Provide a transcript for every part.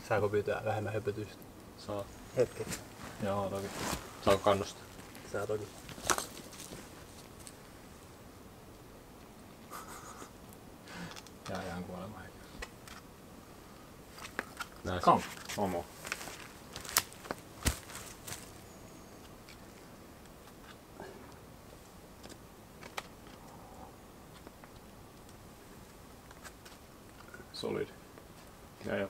Saako pyytää vähemmän höpötystä? Saa. Hetki. Joo, toki. Saako kannustaa? Saa toki. Jää ihan kuolemaan. Näin. Kom. Omo. Solid. Ja.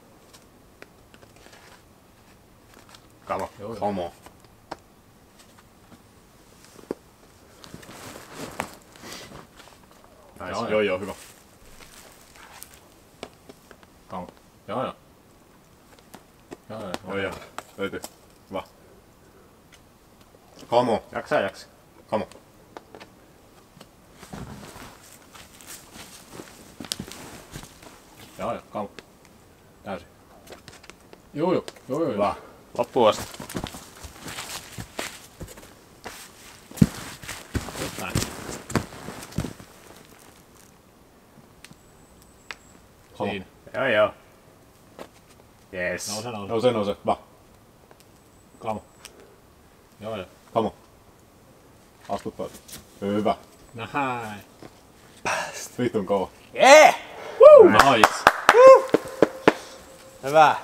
Kamo. Joo. Homo. Nice. Joo, hyvä. Kom. Joo. Joo. Löytyy. Hyvä. Homo. Jaksa. Homo. Joo, kom. Täysin. Joo. Hyvä. Loppuun asti. Just näin. Homo. Siinä. Joo. Yes. Nouse. Hyvä. Kamo. Joo. Homo. Astut pois. Hyvä. Näin. Vitun kova. Yeah! Nice. Hyvä.